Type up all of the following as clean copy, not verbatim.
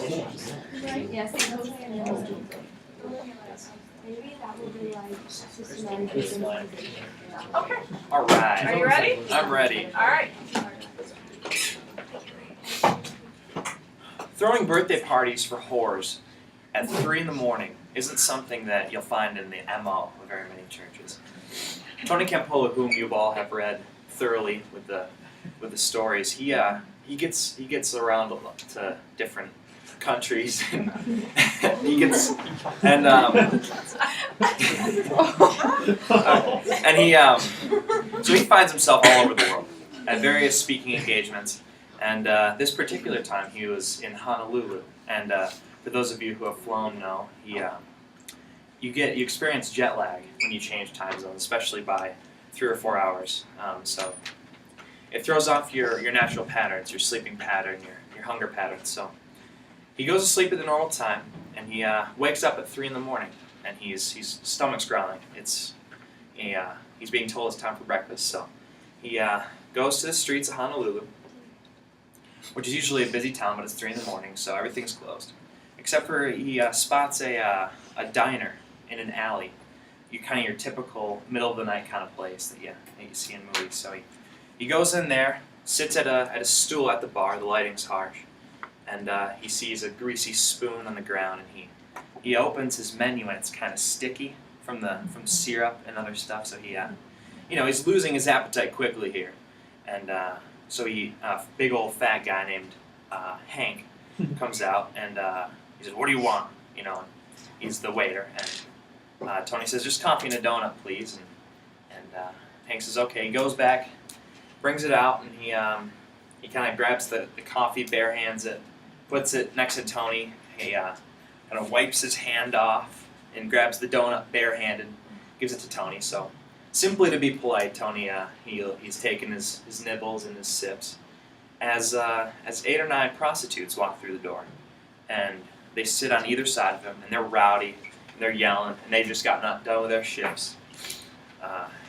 Yes. Maybe that will be like systematic. Okay. All right. Are you ready? I'm ready. All right. Throwing birthday parties for whores at 3 in the morning isn't something that you'll find in the MO of very many churches. Tony Campolo, whom you all have read thoroughly with the stories, he gets around a lot to different countries, and he gets and so he finds himself all over the world at various speaking engagements. And this particular time, he was in Honolulu. And for those of you who have flown, know you experience jet lag when you change time zones, especially by 3 or 4 hours. So it throws off your natural patterns, your sleeping pattern, your hunger patterns. So he goes to sleep at the normal time, and he wakes up at 3 in the morning, and his stomach's growling. He's being told it's time for breakfast. So he goes to the streets of Honolulu, which is usually a busy town, but it's 3 in the morning, so everything's closed. Except for he spots a diner in an alley, your typical middle of the night kind of place that you see in movies. So he goes in there, sits at a stool at the bar. The lighting's harsh, and he sees a greasy spoon on the ground, and he opens his menu, and it's kind of sticky from syrup and other stuff. So he's losing his appetite quickly here, and so a big old fat guy named Hank comes out, and he says, "What do you want?" And he's the waiter, and Tony says, "Just coffee and a donut, please." And Hank says, "Okay." He goes back, brings it out, and he kind of grabs the coffee, bare hands it, puts it next to Tony. He kind of wipes his hand off and grabs the donut barehanded, gives it to Tony. So simply to be polite, Tony he's taking his nibbles and his sips as 8 or 9 prostitutes walk through the door, and they sit on either side of him, and they're rowdy, and they're yelling, and they've just gotten done with their shifts.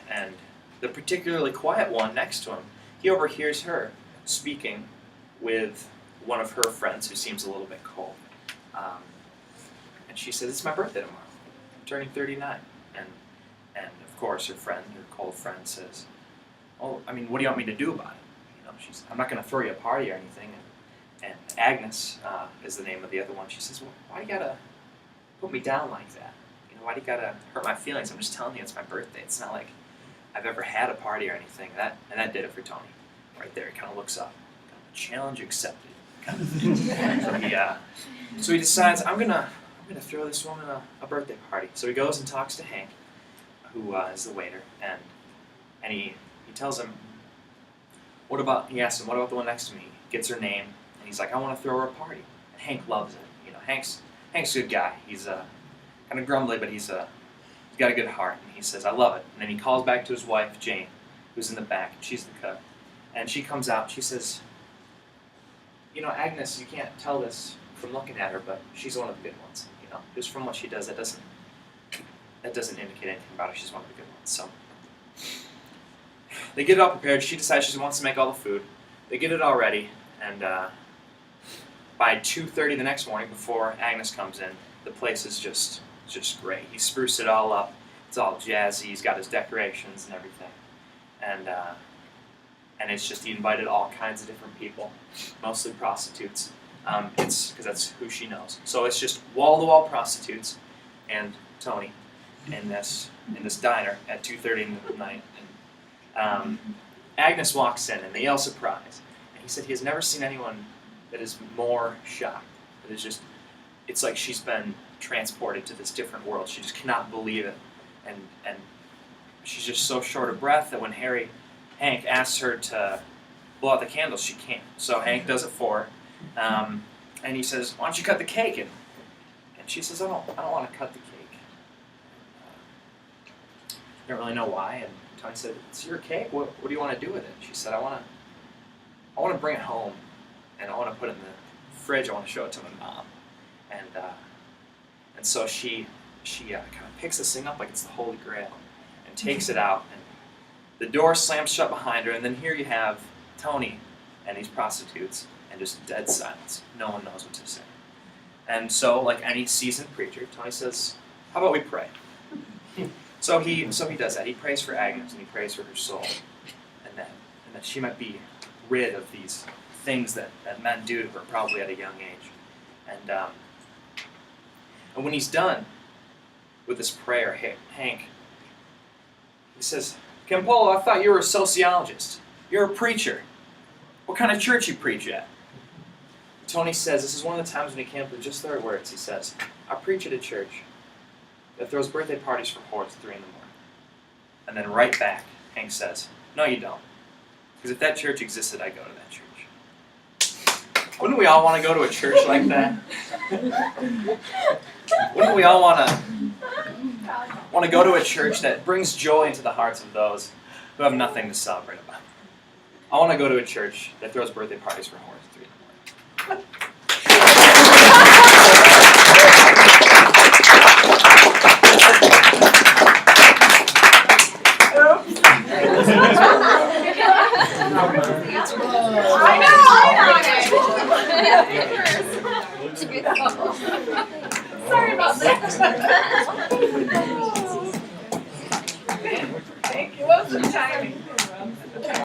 And the particularly quiet one next to him, he overhears her speaking with one of her friends who seems a little bit cold. And she says, "It's my birthday tomorrow. I'm turning 39. And of course, her cold friend says, "Oh, I mean, what do you want me to do about it?" I'm not going to throw you a party or anything. And Agnes is the name of the other one. She says, "Well, why do you gotta put me down like that? Why do you gotta hurt my feelings? I'm just telling you it's my birthday. It's not like I've ever had a party or anything." And that did it for Tony. Right there, he kind of looks up. Challenge accepted. So he decides, I'm gonna throw this woman a birthday party. So he goes and talks to Hank, who is the waiter, and he tells him, he asks him, "What about the one next to me?" He gets her name, and he's like, "I want to throw her a party." And Hank loves it. Hank's a good guy. He's kind of grumbly, but he's got a good heart, and he says, "I love it." And then he calls back to his wife, Jane, who's in the back, and she's the cook. And she comes out, and she says, "Agnes, you can't tell this from looking at her, but she's one of the good ones. Just from what she does, that doesn't indicate anything about her. She's one of the good ones." So they get it all prepared. She decides she wants to make all the food. They get it all ready, and by 2:30 the next morning, before Agnes comes in, the place is just great. He spruced it all up. It's all jazzy. He's got his decorations and everything, and it's just he invited all kinds of different people, mostly prostitutes. It's because that's who she knows. So it's just wall-to-wall prostitutes and Tony in this diner at 2:30 in the night. And Agnes walks in, and they yell surprise. And he said he has never seen anyone that is more shocked. It's like she's been transported to this different world. She just cannot believe it, and she's just so short of breath that when Hank asks her to blow out the candles, she can't. So Hank does it for her, and he says, "Why don't you cut the cake?" And she says, "I don't want to cut the cake." I don't really know why. And Tony said, "It's your cake. What do you want to do with it?" She said, "I want to bring it home, and I want to put it in the fridge. I want to show it to my mom." And so she kind of picks this thing up like it's the Holy Grail and takes it out, and the door slams shut behind her, and then here you have Tony and these prostitutes, and just dead silence. No one knows what to say. And so, like any seasoned preacher, Tony says, how about we pray? So he does that. He prays for Agnes, and he prays for her soul, and that she might be rid of these things that men do to her, probably at a young age. And when he's done with this prayer, Hank, he says, Campolo, I thought you were a sociologist. You're a preacher. What kind of church you preach at? Tony says, this is one of the times when he came up with just the right words. He says, I preach at a church that throws birthday parties for whores at 3 in the morning. And then right back, Hank says, no you don't. Because if that church existed, I'd go to that church. Wouldn't we all want to go to a church like that? Wouldn't we all want to go to a church that brings joy into the hearts of those who have nothing to celebrate about? I want to go to a church that throws birthday parties for whores at 3 in the morning. Sorry about that. Thank you. What was the timing?